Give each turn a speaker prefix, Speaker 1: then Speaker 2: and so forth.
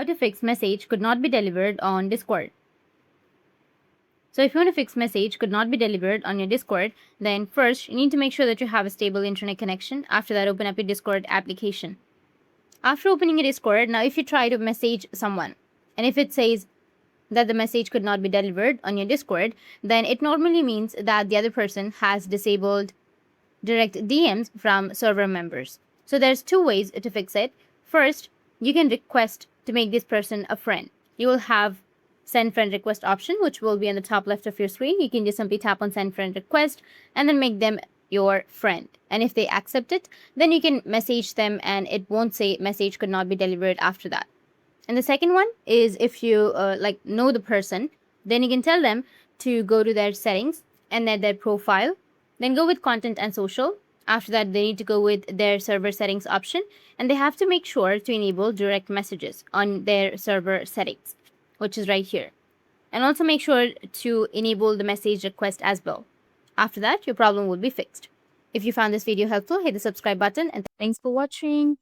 Speaker 1: How to fix message could not be delivered on Discord. So if you want to fix message could not be delivered on your Discord, then first you need to make sure that you have a stable internet connection. After that, open up your Discord application. After opening your Discord, now if you try to message someone, and if it says that the message could not be delivered on your Discord, then it normally means that the other person has disabled direct DMs from server members. So there's two ways to fix it. First, you can request to make this person a friend. You will have send friend request option, which will be on the top left of your screen. You can just simply tap on send friend request and then make them your friend. And if they accept it, then you can message them and it won't say message could not be delivered after that. And the second one is if you know the person, then you can tell them to go to their settings and then their profile, then go with content and social. After that, they need to go with their server settings option and they have to make sure to enable direct messages on their server settings, which is right here. And also make sure to enable the message request as well. After that, your problem will be fixed. If you found this video helpful, hit the subscribe button and thanks for watching.